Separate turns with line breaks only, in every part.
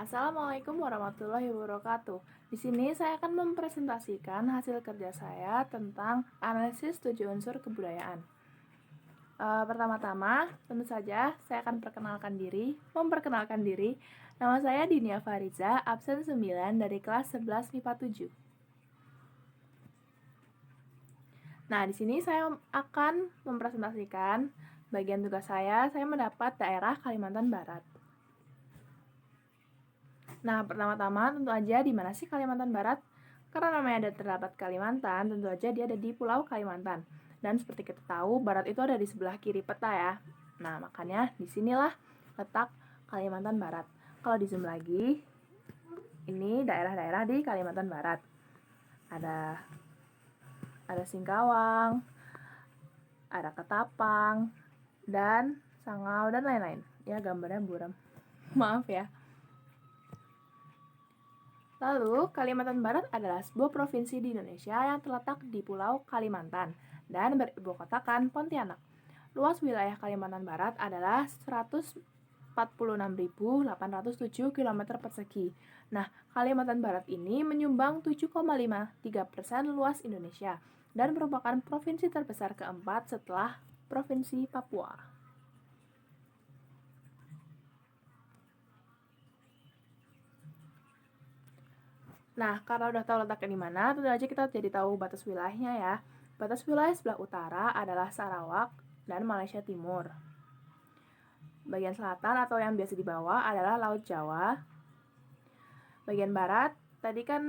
Assalamualaikum warahmatullahi wabarakatuh. Di sini saya akan mempresentasikan hasil kerja saya tentang analisis 7 unsur kebudayaan. Pertama-tama, tentu saja saya akan memperkenalkan diri. Nama saya Dinia Fariza, absen 9 dari kelas 11 MIPA 7. Nah, di sini saya akan mempresentasikan bagian tugas saya mendapat daerah Kalimantan Barat. Nah, pertama-tama tentu aja di mana sih Kalimantan Barat? Karena namanya ada terdapat Kalimantan, tentu aja dia ada di Pulau Kalimantan. Dan seperti kita tahu, Barat itu ada di sebelah kiri peta ya. Nah, makanya disinilah letak Kalimantan Barat. Kalau di zoom lagi, ini daerah-daerah di Kalimantan Barat. Ada Singkawang, ada Ketapang, dan Sangau, dan lain-lain. Ya, gambarnya buram. Maaf ya. Lalu, Kalimantan Barat adalah sebuah provinsi di Indonesia yang terletak di Pulau Kalimantan dan beribukotakan Pontianak. Luas wilayah Kalimantan Barat adalah 146.807 km persegi. Nah, Kalimantan Barat ini menyumbang 7,53% luas Indonesia dan merupakan provinsi terbesar keempat setelah Provinsi Papua. Nah, karena udah tahu letaknya di mana, tentu aja kita jadi tahu batas wilayahnya ya. Batas wilayah sebelah utara adalah Sarawak dan Malaysia Timur. Bagian selatan atau yang biasa dibawa adalah Laut Jawa. Bagian barat, tadi kan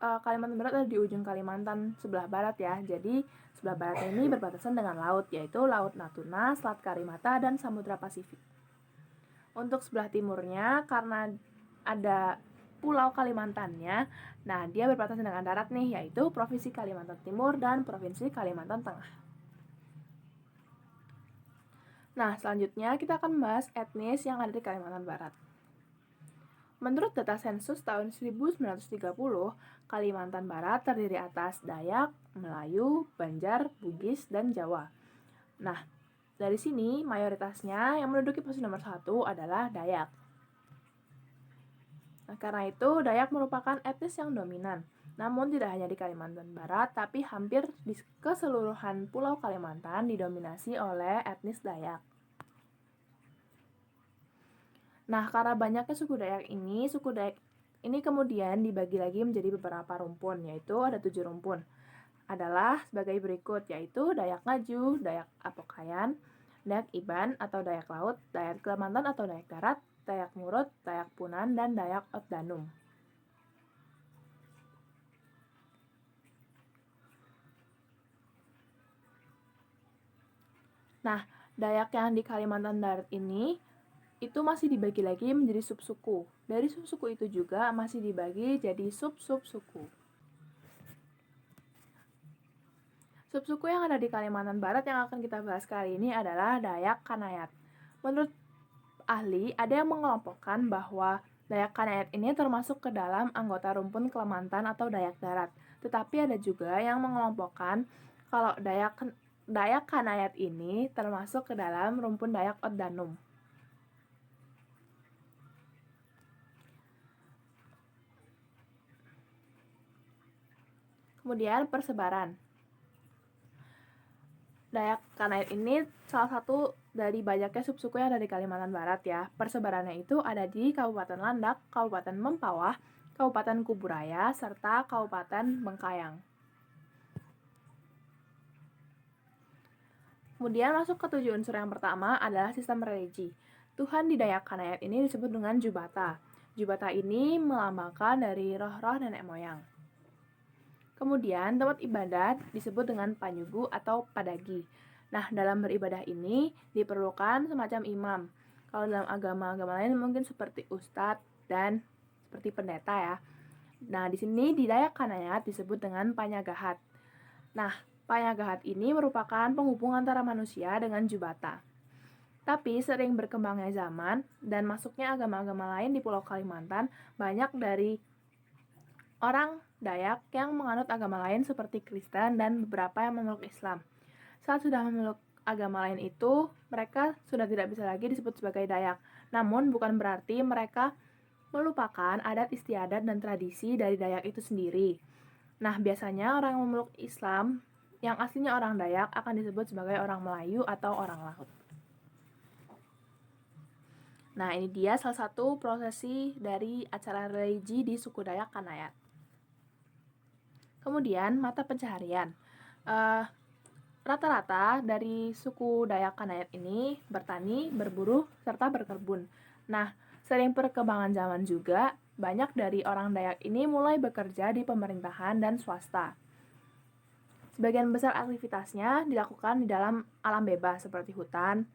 Kalimantan Barat ada di ujung Kalimantan sebelah barat ya. Jadi sebelah barat ini berbatasan dengan laut, yaitu Laut Natuna, Selat Karimata, dan Samudra Pasifik. Untuk sebelah timurnya, karena ada Pulau Kalimantannya, nah dia berbatasan dengan darat nih, yaitu Provinsi Kalimantan Timur dan Provinsi Kalimantan Tengah. Nah, selanjutnya kita akan membahas etnis yang ada di Kalimantan Barat. Menurut data sensus tahun 1930, Kalimantan Barat terdiri atas Dayak, Melayu, Banjar, Bugis, dan Jawa. Nah, dari sini mayoritasnya yang menduduki posisi nomor 1 adalah Dayak. Nah, karena itu, Dayak merupakan etnis yang dominan. Namun tidak hanya di Kalimantan Barat, tapi hampir di keseluruhan Pulau Kalimantan didominasi oleh etnis Dayak. Nah, karena banyaknya suku Dayak ini kemudian dibagi lagi menjadi beberapa rumpun, yaitu ada 7 rumpun. Adalah sebagai berikut, yaitu Dayak Ngaju, Dayak Apokayan, Dayak Iban atau Dayak Laut, Dayak Kalimantan atau Dayak Darat, Dayak Murut, Dayak Punan, dan Dayak Otdanum. Nah, Dayak yang di Kalimantan Barat ini itu masih dibagi lagi menjadi sub-suku. Dari sub-suku itu juga masih dibagi jadi sub-sub-suku. Sub-suku yang ada di Kalimantan Barat yang akan kita bahas kali ini adalah Dayak Kanayat. Menurut ahli, ada yang mengelompokkan bahwa Dayak Kanayat ini termasuk ke dalam anggota rumpun Kalimantan atau Dayak Darat. Tetapi ada juga yang mengelompokkan kalau Dayak Kanayat ini termasuk ke dalam rumpun Dayak Otdanum. Kemudian persebaran. Dayak Kanayat ini salah satu dari banyaknya subsuku yang ada di Kalimantan Barat ya. Persebarannya itu ada di Kabupaten Landak, Kabupaten Mempawah, Kabupaten Kuburaya, serta Kabupaten Bengkayang. Kemudian masuk ke 7 unsur yang pertama adalah sistem religi. Tuhan di Dayak Kanayat ini disebut dengan Jubata. Jubata ini melambangkan dari roh-roh nenek moyang. Kemudian tempat ibadat disebut dengan panyugu atau padagi. Nah, dalam beribadah ini diperlukan semacam imam. Kalau dalam agama-agama lain mungkin seperti ustadz dan seperti pendeta ya. Nah, di sini di Dayak Kanayat disebut dengan panyagahat. Nah, panyagahat ini merupakan penghubung antara manusia dengan Jubata. Tapi sering berkembangnya zaman dan masuknya agama-agama lain di Pulau Kalimantan, banyak dari orang Dayak yang menganut agama lain seperti Kristen dan beberapa yang memeluk Islam. Saat sudah memeluk agama lain itu, mereka sudah tidak bisa lagi disebut sebagai Dayak. Namun bukan berarti mereka melupakan adat istiadat dan tradisi dari Dayak itu sendiri. Nah, biasanya orang yang memeluk Islam yang aslinya orang Dayak akan disebut sebagai orang Melayu atau orang laut. Nah, ini dia salah satu prosesi dari acara religi di suku Dayak Kanayat. Kemudian, mata pencaharian. Rata-rata dari suku Dayak Kanayat ini bertani, berburu, serta berkebun. Nah, sering perkembangan zaman juga, banyak dari orang Dayak ini mulai bekerja di pemerintahan dan swasta. Sebagian besar aktivitasnya dilakukan di dalam alam bebas seperti hutan,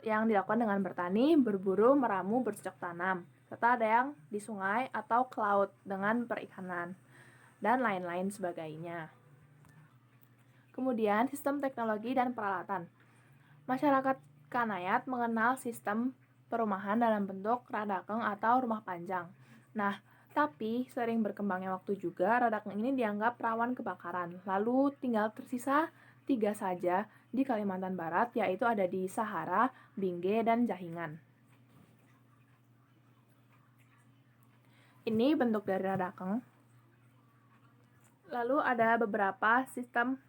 yang dilakukan dengan bertani, berburu, meramu, bercocok tanam, serta ada yang di sungai atau ke laut dengan perikanan, dan lain-lain sebagainya. Kemudian, sistem teknologi dan peralatan. Masyarakat Kanayat mengenal sistem perumahan dalam bentuk radakeng atau rumah panjang. Nah, tapi sering berkembangnya waktu juga, radakeng ini dianggap rawan kebakaran. Lalu tinggal tersisa 3 saja di Kalimantan Barat, yaitu ada di Sahara, Bingge, dan Jahingan. Ini bentuk dari radakeng. Lalu ada beberapa sistem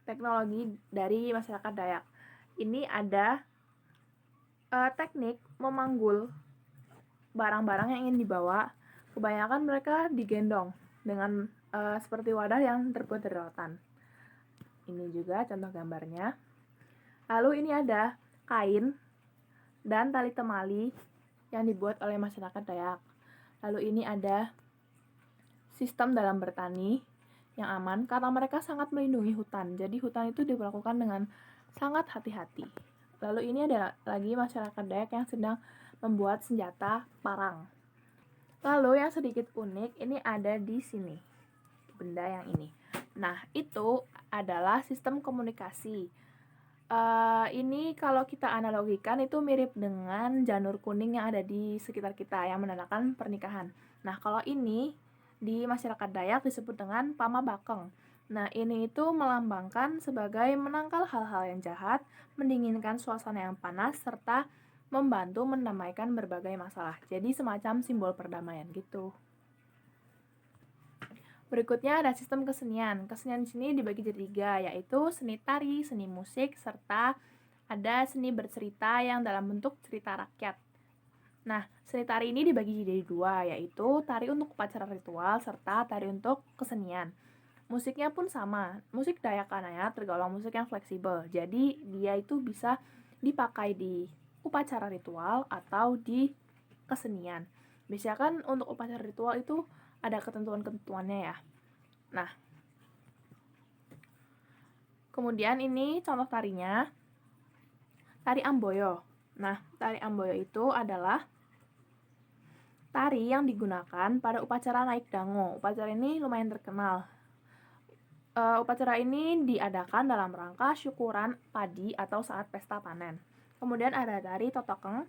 teknologi dari masyarakat Dayak. Ini ada teknik memanggul barang-barang yang ingin dibawa. Kebanyakan mereka digendong dengan seperti wadah yang terbuat dari rotan. Ini juga contoh gambarnya. Lalu ini ada kain dan tali temali yang dibuat oleh masyarakat Dayak. Lalu ini ada sistem dalam bertani yang aman karena mereka sangat melindungi hutan. Jadi hutan itu diperlakukan dengan sangat hati-hati. Lalu ini ada lagi masyarakat Dayak yang sedang membuat senjata parang. Lalu yang sedikit unik ini ada di sini, benda yang ini. Nah, itu adalah sistem komunikasi. Ini kalau kita analogikan itu mirip dengan janur kuning yang ada di sekitar kita yang menandakan pernikahan. Nah, kalau ini di masyarakat Dayak disebut dengan Pama Bakeng. Nah, ini itu melambangkan sebagai menangkal hal-hal yang jahat, mendinginkan suasana yang panas, serta membantu mendamaikan berbagai masalah. Jadi semacam simbol perdamaian gitu. Berikutnya ada sistem kesenian. Kesenian di sini dibagi jadi 3, yaitu seni tari, seni musik, serta ada seni bercerita yang dalam bentuk cerita rakyat. Nah, seni tari ini dibagi jadi 2, yaitu tari untuk upacara ritual serta tari untuk kesenian. Musiknya pun sama. Musik Dayak Kanayat tergolong musik yang fleksibel. Jadi, dia itu bisa dipakai di upacara ritual atau di kesenian. Biasanya kan untuk upacara ritual itu ada ketentuan-ketentuannya ya. Nah, kemudian ini contoh tarinya. Tari Amboyo. Nah, tari Amboyo itu adalah tari yang digunakan pada upacara naik dango. Upacara ini lumayan terkenal. Upacara ini diadakan dalam rangka syukuran padi atau saat pesta panen. Kemudian ada tari Totokeng.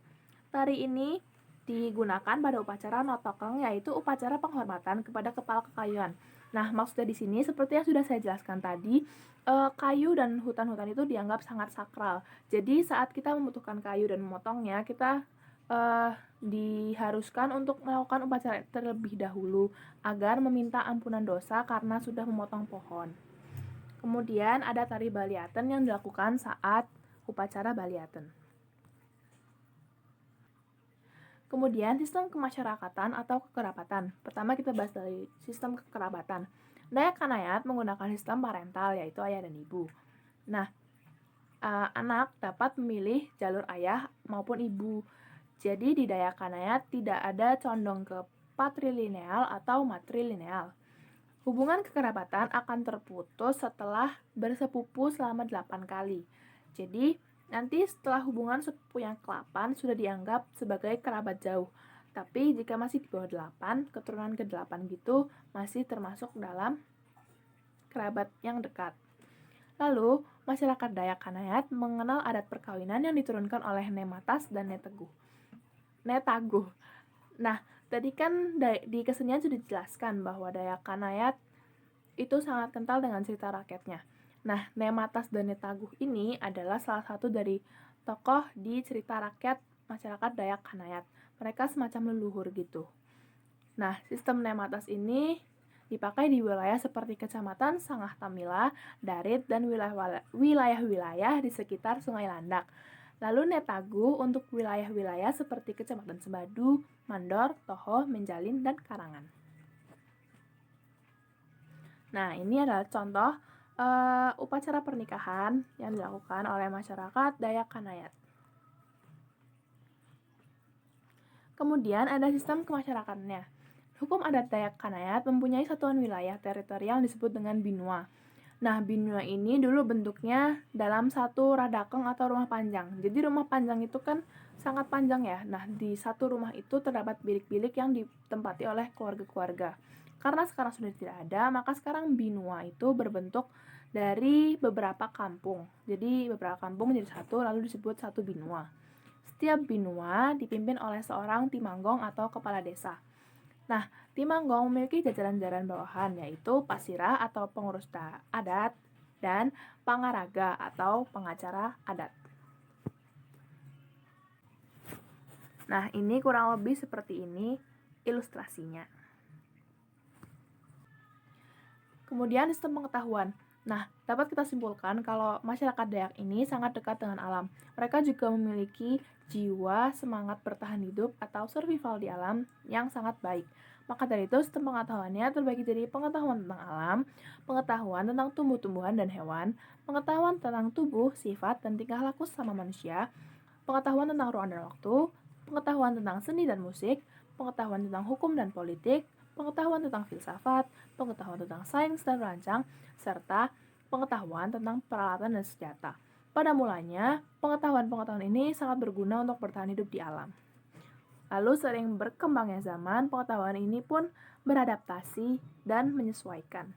Tari ini digunakan pada upacara Notokeng, yaitu upacara penghormatan kepada kepala kekayuan. Nah, maksudnya di sini seperti yang sudah saya jelaskan tadi, kayu dan hutan-hutan itu dianggap sangat sakral. Jadi saat kita membutuhkan kayu dan memotongnya, kita diharuskan untuk melakukan upacara terlebih dahulu agar meminta ampunan dosa karena sudah memotong pohon. Kemudian ada tari Baliaten yang dilakukan saat upacara Baliaten. Kemudian sistem kemasyarakatan atau kekerabatan. Pertama kita bahas dari sistem kekerabatan. Dayak Kanayat menggunakan sistem parental, yaitu ayah dan ibu. Nah, anak dapat memilih jalur ayah maupun ibu. Jadi di Dayak Kanayat tidak ada condong ke patrilineal atau matrilineal. Hubungan kekerabatan akan terputus setelah bersepupu selama 8 kali. Jadi, nanti setelah hubungan sepupu yang ke-8 sudah dianggap sebagai kerabat jauh. Tapi jika masih di bawah 8, keturunan ke-8 gitu masih termasuk dalam kerabat yang dekat. Lalu, masyarakat Dayak Kanayat mengenal adat perkawinan yang diturunkan oleh Nematas dan Netaguh. Nah, tadi kan di kesenian sudah dijelaskan bahwa Dayak Kanayat itu sangat kental dengan cerita rakyatnya. Nah, Nematas dan Netaguh ini adalah salah satu dari tokoh di cerita rakyat masyarakat Dayak Kanayat. mereka semacam leluhur gitu. Nah, sistem nematas ini dipakai di wilayah seperti Kecamatan Sangah Tamila, Darit, dan wilayah-wilayah di sekitar Sungai Landak. Lalu Netagu untuk wilayah-wilayah seperti Kecamatan Sebadu, Mandor, Toho, Menjalin, dan Karangan. Nah, ini adalah contoh upacara pernikahan yang dilakukan oleh masyarakat Dayak Kanayat. Kemudian ada sistem kemasyarakatannya. Hukum adat Dayak Kanayat mempunyai satuan wilayah teritorial yang disebut dengan binua. Nah, binua ini dulu bentuknya dalam satu radakeng atau rumah panjang. Jadi rumah panjang itu kan sangat panjang ya. Nah, di satu rumah itu terdapat bilik-bilik yang ditempati oleh keluarga-keluarga. Karena sekarang sudah tidak ada, maka sekarang binua itu berbentuk dari beberapa kampung. Jadi beberapa kampung jadi satu, lalu disebut satu binua. Setiap binua dipimpin oleh seorang timanggong atau kepala desa. Nah, timanggong memiliki jajaran-jajaran bawahan, yaitu pasirah atau pengurus adat dan pangaraga atau pengacara adat. Nah, ini kurang lebih seperti ini ilustrasinya. Kemudian sistem pengetahuan. Nah, dapat kita simpulkan kalau masyarakat Dayak ini sangat dekat dengan alam. Mereka juga memiliki jiwa semangat bertahan hidup atau survival di alam yang sangat baik. Maka dari itu, sistem pengetahuannya terbagi dari pengetahuan tentang alam, pengetahuan tentang tumbuh-tumbuhan dan hewan, pengetahuan tentang tubuh, sifat, dan tingkah laku sama manusia, pengetahuan tentang ruang dan waktu, pengetahuan tentang seni dan musik, pengetahuan tentang hukum dan politik, pengetahuan tentang filsafat, pengetahuan tentang sains dan rancang, serta pengetahuan tentang peralatan dan senjata. Pada mulanya, pengetahuan-pengetahuan ini sangat berguna untuk bertahan hidup di alam. Lalu sering berkembangnya zaman, pengetahuan ini pun beradaptasi dan menyesuaikan.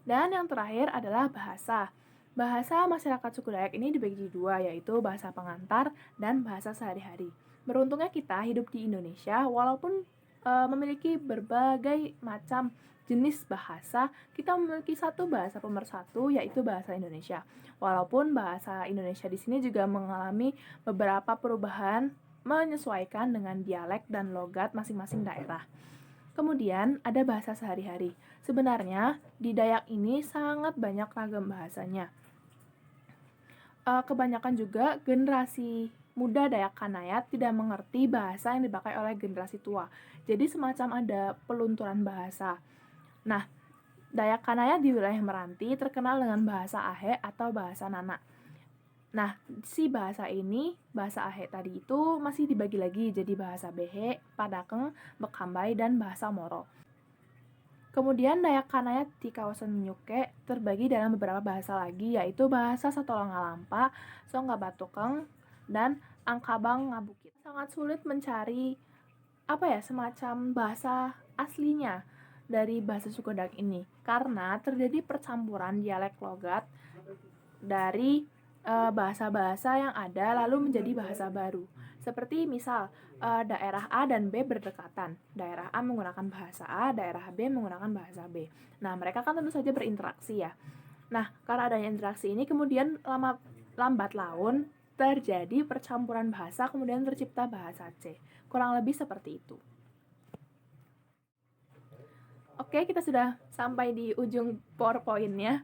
Dan yang terakhir adalah bahasa. Bahasa masyarakat suku Dayak ini dibagi dua, yaitu bahasa pengantar dan bahasa sehari-hari. Beruntungnya kita hidup di Indonesia, walaupun memiliki berbagai macam jenis bahasa, kita memiliki satu bahasa pemersatu, yaitu bahasa Indonesia. Walaupun bahasa Indonesia di sini juga mengalami beberapa perubahan menyesuaikan dengan dialek dan logat masing-masing daerah. Kemudian ada bahasa sehari-hari. Sebenarnya di Dayak ini sangat banyak ragam bahasanya. Kebanyakan juga generasi muda Dayak Kanayat tidak mengerti bahasa yang dipakai oleh generasi tua. Jadi semacam ada pelunturan bahasa. Nah, Dayak Kanayat di wilayah Meranti terkenal dengan bahasa Ahe atau bahasa Nana. Nah, si bahasa ini, bahasa Ahe tadi itu masih dibagi lagi jadi bahasa Behe, Padakeng, Bekambay, dan bahasa Moro. Kemudian Dayak Kanayat di kawasan Menyuke terbagi dalam beberapa bahasa lagi, yaitu bahasa Satolangalampa, Songga Batukeng, dan Angkabang Ngabukit. Sangat sulit mencari semacam bahasa aslinya dari bahasa suku Dayak ini, karena terjadi percampuran dialek logat dari bahasa-bahasa yang ada lalu menjadi bahasa baru. Seperti misal daerah A dan B berdekatan. Daerah A menggunakan bahasa A, daerah B menggunakan bahasa B. Nah, mereka kan tentu saja berinteraksi ya. Nah, karena adanya interaksi ini kemudian lambat laun terjadi percampuran bahasa, kemudian tercipta bahasa C. Kurang lebih seperti itu. Oke, kita sudah sampai di ujung PowerPoint-nya.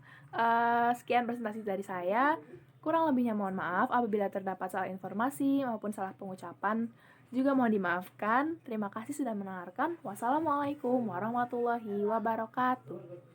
Sekian presentasi dari saya. Kurang lebihnya mohon maaf apabila terdapat salah informasi maupun salah pengucapan. Juga mohon dimaafkan. Terima kasih sudah mendengarkan. Wassalamualaikum warahmatullahi wabarakatuh.